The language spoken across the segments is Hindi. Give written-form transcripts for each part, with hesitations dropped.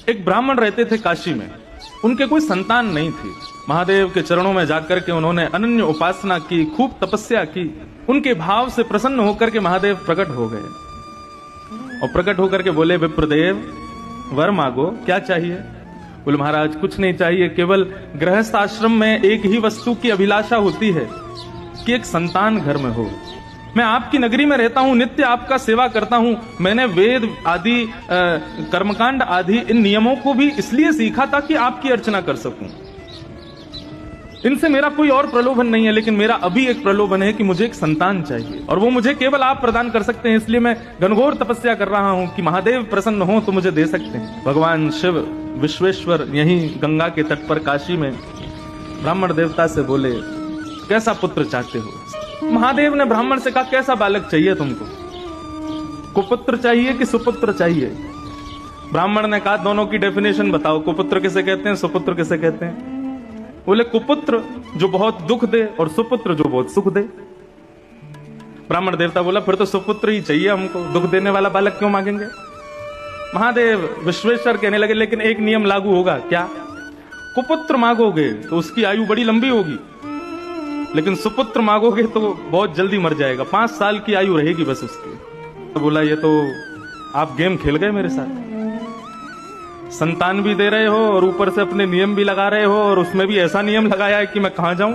एक ब्राह्मण रहते थे काशी में, उनके कोई संतान नहीं थी। महादेव के चरणों में जाकर के उन्होंने अनन्य उपासना की, खूब तपस्या की। उनके भाव से प्रसन्न होकर के महादेव प्रकट हो गए और प्रकट होकर के बोले, विप्रदेव वर मांगो, क्या चाहिए? बोले, महाराज कुछ नहीं चाहिए, केवल गृहस्थ आश्रम में एक ही वस्तु की अभिलाषा होती है कि एक संतान घर में हो। मैं आपकी नगरी में रहता हूं, नित्य आपका सेवा करता हूं। मैंने वेद आदि कर्मकांड आदि इन नियमों को भी इसलिए सीखा था कि आपकी अर्चना कर सकूं। इनसे मेरा कोई और प्रलोभन नहीं है, लेकिन मेरा अभी एक प्रलोभन है कि मुझे एक संतान चाहिए और वो मुझे केवल आप प्रदान कर सकते हैं। इसलिए मैं घनघोर तपस्या कर रहा हूं कि महादेव प्रसन्न हो तो मुझे दे सकते हैं। भगवान शिव विश्वेश्वर यहीं गंगा के तट पर काशी में ब्राह्मण देवता से बोले, कैसा पुत्र चाहते हो? महादेव ने ब्राह्मण से कहा, कैसा बालक चाहिए तुमको? कुपुत्र चाहिए कि सुपुत्र चाहिए? ब्राह्मण ने कहा, दोनों की डेफिनेशन बताओ, कुपुत्र किसे कहते हैं, सुपुत्र किसे कहते हैं? बोले, कुपुत्र जो बहुत दुख दे और सुपुत्र जो बहुत सुख दे। ब्राह्मण देवता बोला, फिर तो सुपुत्र ही चाहिए हमको, दुख देने वाला बालक क्यों मांगेंगे? महादेव विश्वेश्वर कहने लगे, लेकिन एक नियम लागू होगा। क्या? कुपुत्र मांगोगे तो उसकी आयु बड़ी लंबी होगी, लेकिन सुपुत्र मांगोगे तो बहुत जल्दी मर जाएगा, 5 साल की आयु रहेगी बस उसकी। तो बोला, ये तो आप गेम खेल गए मेरे साथ, संतान भी दे रहे हो और ऊपर से अपने नियम भी लगा रहे हो, और उसमें भी ऐसा नियम लगाया है कि मैं कहां जाऊं।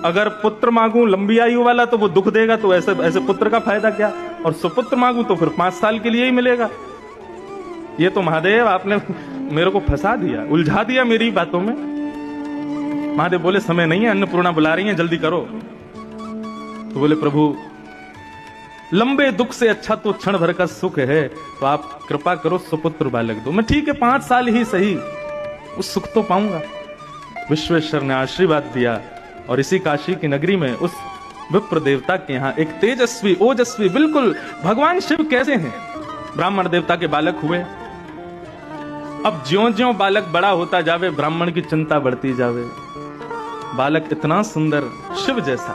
अगर पुत्र मांगू लंबी आयु वाला तो वो दुख देगा, तो ऐसे पुत्र का फायदा क्या? और सुपुत्र मांगू तो फिर 5 साल के लिए ही मिलेगा। ये तो महादेव आपने मेरे को फंसा दिया, उलझा दिया मेरी बातों में। महादेव बोले, समय नहीं है, अन्नपूर्णा बुला रही है, जल्दी करो। तो बोले, प्रभु लंबे दुख से अच्छा तो क्षण भर का सुख है, तो आप कृपा करो सुपुत्र बालक दो। मैं ठीक है 5 साल ही सही, उस सुख तो पाऊंगा। विश्वेश्वर ने आशीर्वाद दिया और इसी काशी की नगरी में उस विप्र देवता के यहाँ एक तेजस्वी ओजस्वी, बिल्कुल भगवान शिव कैसे हैं, ब्राह्मण देवता के बालक हुए। अब ज्यों-ज्यों बालक बड़ा होता जावे, ब्राह्मण की चिंता बढ़ती जावे। बालक इतना सुंदर, शिव जैसा।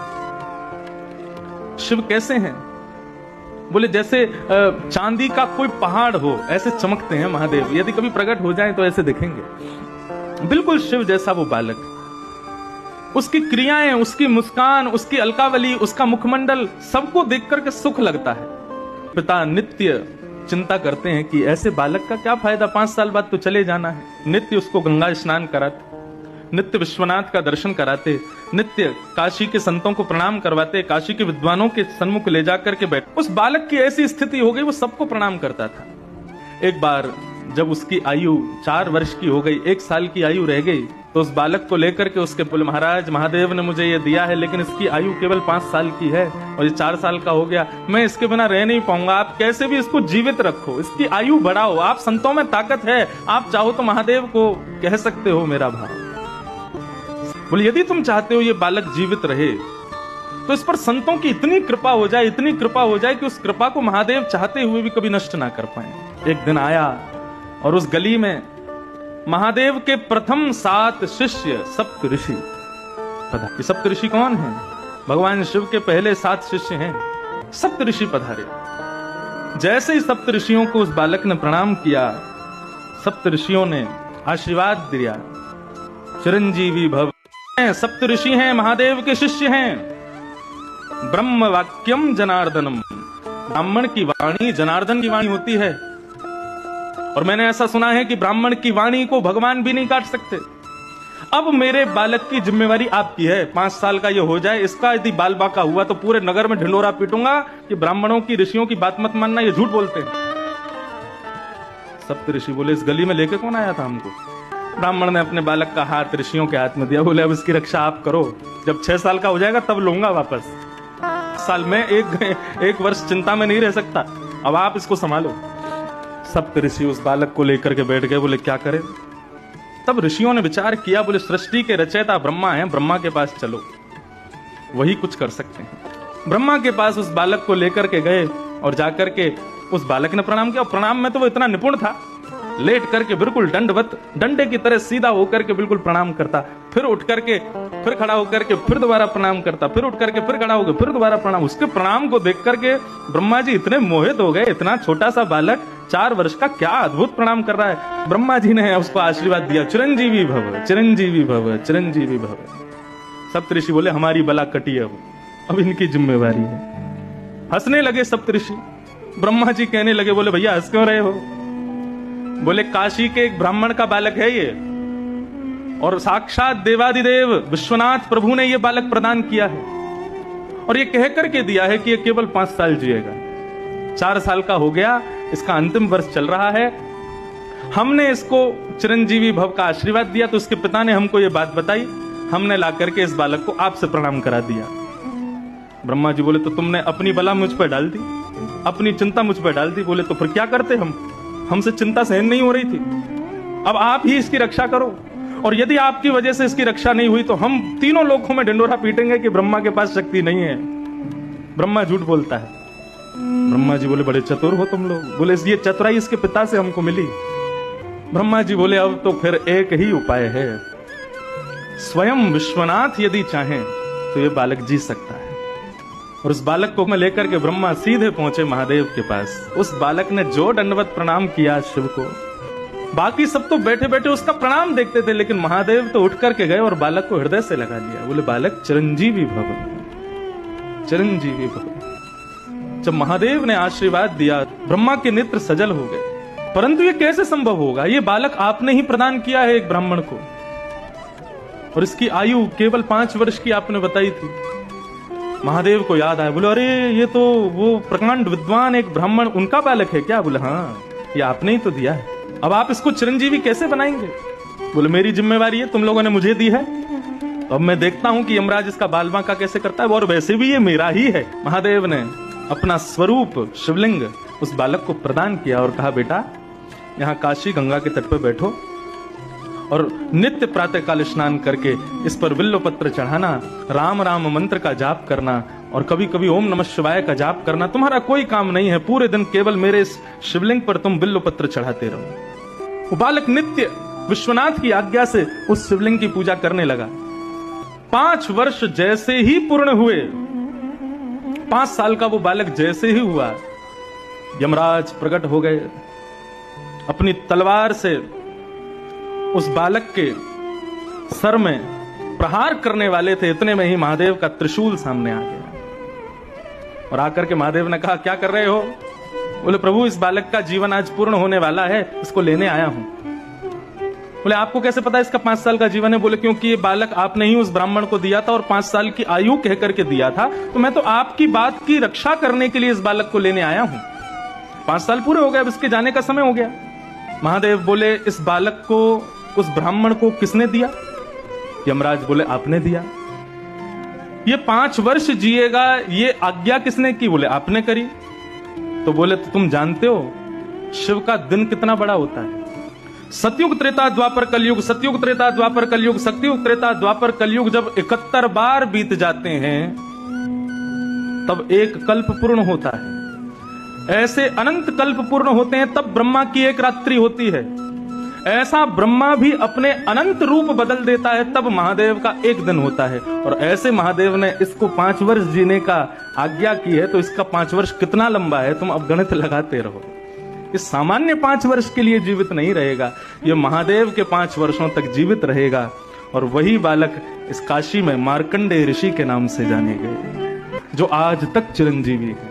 शिव कैसे हैं? बोले, जैसे चांदी का कोई पहाड़ हो, ऐसे चमकते हैं महादेव। यदि कभी प्रकट हो जाएं तो ऐसे दिखेंगे, बिल्कुल शिव जैसा वो बालक। उसकी क्रियाएं, उसकी मुस्कान, उसकी अलकावली, उसका मुखमंडल, सबको देख करके सुख लगता है। पिता नित्य चिंता करते हैं कि ऐसे बालक का क्या फायदा, 5 साल बाद तो चले जाना है। नित्य उसको गंगा स्नान कराते, नित्य विश्वनाथ का दर्शन कराते, नित्य काशी के संतों को प्रणाम करवाते, काशी के विद्वानों के सन्मुख ले जाकर के बैठ। उस बालक की ऐसी स्थिति हो गई, वो सबको प्रणाम करता था। एक बार जब उसकी आयु 4 वर्ष की हो गई, 1 साल की आयु रह गई, तो उस बालक को लेकर के उसके बोले, महाराज महादेव ने मुझे ये दिया है, लेकिन इसकी आयु केवल 5 साल की है और ये 4 साल का हो गया, मैं इसके बिना रह नहीं पाऊंगा। आप कैसे भी इसको जीवित रखो, इसकी आयु बढ़ाओ, आप संतों में ताकत है, आप चाहो तो महादेव को कह सकते हो मेरा भाव। बोले, यदि तुम चाहते हो ये बालक जीवित रहे तो इस पर संतों की इतनी कृपा हो जाए, इतनी कृपा हो जाए कि उस कृपा को महादेव चाहते हुए भी कभी नष्ट ना कर पाए। एक दिन आया और उस गली में महादेव के प्रथम 7 शिष्य सप्तऋषि। ये सप्तऋषि कौन हैं? भगवान शिव के पहले 7 शिष्य हैं, सप्तऋषि पधारे। जैसे ही सप्तऋषियों को उस बालक ने प्रणाम किया, सप्तऋषियों ने आशीर्वाद दिया, चिरंजीवी भव। सप्तऋषि हैं, महादेव के शिष्य हैं। ब्रह्म वाक्यम जनार्दनम, ब्राह्मण की वाणी जनार्दन की वाणी होती है। और मैंने ऐसा सुना है कि ब्राह्मण की वाणी को भगवान भी नहीं काट सकते। अब मेरे बालक की जिम्मेवारी आपकी है, 5 साल का ये हो जाए, इसका यदि बाल बाका हुआ तो पूरे नगर में ढिंडोरा पीटूंगा कि ब्राह्मणों की, ऋषियों की बात मत मानना, ये झूठ बोलते हैं। सप्तऋषि बोले, इस गली में लेके कौन आया था हमको? ब्राह्मण ने अपने बालक का हाथ ऋषियों के हाथ में दिया, बोले, अब इसकी रक्षा आप करो, जब 6 साल का हो जाएगा तब लूंगा वापस। साल में एक वर्ष चिंता में नहीं रह सकता, अब आप इसको संभालो। सप्तऋषि उस बालक को लेकर के बैठ गए, बोले क्या करें? तब ऋषियों ने विचार किया, बोले सृष्टि के रचयिता ब्रह्मा हैं, ब्रह्मा के पास चलो, वही कुछ कर सकते हैं। ब्रह्मा के पास उस बालक को लेकर के गए और जाकर के उस बालक ने प्रणाम किया। प्रणाम में तो वो इतना निपुण था, लेट करके बिल्कुल दंडवत, डंडे की तरह सीधा होकर के बिल्कुल प्रणाम करता, फिर उठ करके फिर खड़ा होकर के फिर दोबारा प्रणाम करता, फिर उठ करके फिर खड़ा होकर फिर दोबारा प्रणाम। उसके प्रणाम को देख करके ब्रह्मा जी इतने मोहित हो गए, इतना छोटा सा बालक 4 वर्ष का क्या अद्भुत प्रणाम कर रहा है। ब्रह्मा जी ने उसको आशीर्वाद दिया, चिरंजीवी भव, चिरंजीवी भव, चिरंजीवी भव। सप्तऋषि बोले हमारी बला कटी, अब इनकी जिम्मेवारी है। हंसने लगे सप्तऋषि। ब्रह्मा जी कहने लगे, बोले भैया हंस क्यों रहे हो? बोले काशी के एक ब्राह्मण का बालक है ये, और साक्षात देवादिदेव विश्वनाथ प्रभु ने ये बालक प्रदान किया है, और ये कह करके दिया है कि ये केवल 5 साल जिएगा। 4 साल का हो गया, इसका अंतिम वर्ष चल रहा है। हमने इसको चिरंजीवी भव का आशीर्वाद दिया, तो उसके पिता ने हमको ये बात बताई, हमने ला करके इस बालक को आपसे प्रणाम करा दिया। ब्रह्मा जी बोले तो तुमने अपनी बला मुझ पर डाल दी, अपनी चिंता मुझ पर डाल दी। बोले तो फिर क्या करते हम, हमसे चिंता सहन नहीं हो रही थी, अब आप ही इसकी रक्षा करो, और यदि आपकी वजह से इसकी रक्षा नहीं हुई तो हम तीनों लोकों में ढिंडोरा पीटेंगे कि ब्रह्मा के पास शक्ति नहीं है। ब्रह्मा झूठ बोलता है। ब्रह्मा जी बोले बड़े चतुर हो तुम लोग। बोले ये चतुराई इसके पिता से हमको मिली। ब्रह्मा जी बोले अब तो फिर एक ही उपाय है, स्वयं विश्वनाथ यदि चाहें तो ये बालक जी सकता है। और उस बालक को मैं लेकर के ब्रह्मा सीधे पहुंचे महादेव के पास। उस बालक ने जो दंडवत प्रणाम किया शिव को, बाकी सब तो बैठे बैठे उसका प्रणाम देखते थे, लेकिन महादेव तो उठ करके गए और बालक को हृदय से लगा लिया। बोले बालक चिरंजीवी भव, चिरंजीवी भव। जब महादेव ने आशीर्वाद दिया, ब्रह्मा के नेत्र सजल हो गए। परंतु ये कैसे संभव होगा? ये बालक आपने ही प्रदान किया है एक ब्राह्मण को, और इसकी आयु केवल 5 वर्ष की आपने बताई थी। महादेव को याद आया, बोले अरे ये तो वो प्रकांड विद्वान एक ब्राह्मण, उनका बालक है क्या? बोले हाँ, ये आपने ही तो दिया है, अब आप इसको चिरंजीवी कैसे बनाएंगे? बोले मेरी जिम्मेवारी है, तुम लोगों ने मुझे दी है, तो अब मैं देखता हूं कि यमराज इसका बाल बांका कैसे करता है, और वैसे भी ये मेरा ही है। महादेव ने अपना स्वरूप शिवलिंग उस बालक को प्रदान किया और कहा बेटा यहाँ काशी गंगा के तट पर बैठो, और नित्य प्रातः काल स्नान करके इस पर बिल्व पत्र चढ़ाना, राम राम मंत्र का जाप करना, और कभी कभी ओम नमः शिवाय का जाप करना। तुम्हारा कोई काम नहीं है, पूरे दिन केवल मेरे इस शिवलिंग पर तुम बिल्व पत्र चढ़ाते रहो। वो बालक नित्य विश्वनाथ की आज्ञा से उस शिवलिंग की पूजा करने लगा। 5 वर्ष जैसे ही पूर्ण हुए, 5 साल का वो बालक जैसे ही हुआ, यमराज प्रकट हो गए। अपनी तलवार से उस बालक के सर में प्रहार करने वाले थे, इतने में ही महादेव का त्रिशूल सामने आ गया, और आकर के महादेव ने कहा क्या कर रहे हो? बोले प्रभु इस बालक का जीवन आज पूर्ण होने वाला है, इसको लेने आया हूं। बोले आपको कैसे पता इसका 5 साल का जीवन है? बोले क्योंकि ये बालक आपने ही उस ब्राह्मण को दिया था, और 5 साल की आयु कह करके दिया था, तो मैं तो आपकी बात की रक्षा करने के लिए इस बालक को लेने आया हूं। 5 साल पूरे हो गए, अब इसके जाने का समय हो गया। महादेव बोले इस बालक को उस ब्राह्मण को किसने दिया? यमराज बोले आपने दिया। ये 5 वर्ष जिएगा, ये आज्ञा किसने की? बोले आपने करी। तो बोले तो तुम जानते हो शिव का दिन कितना बड़ा होता है? सतयुग त्रेता द्वापर कलयुग, सतयुग त्रेता द्वापर कलयुग, सतयुग त्रेता द्वापर कलयुग जब 71 बार बीत जाते हैं तब एक कल्प पूर्ण होता है। ऐसे अनंत कल्प पूर्ण होते हैं तब ब्रह्मा की एक रात्रि होती है। ऐसा ब्रह्मा भी अपने अनंत रूप बदल देता है तब महादेव का एक दिन होता है। और ऐसे महादेव ने इसको 5 वर्ष जीने का आज्ञा की है, तो इसका 5 वर्ष कितना लंबा है तुम अब गणित लगाते रहो। इस सामान्य 5 वर्ष के लिए जीवित नहीं रहेगा, ये महादेव के 5 वर्षों तक जीवित रहेगा। और वही बालक इस काशी में मार्कंडेय ऋषि के नाम से जाने गए, जो आज तक चिरंजीवी है।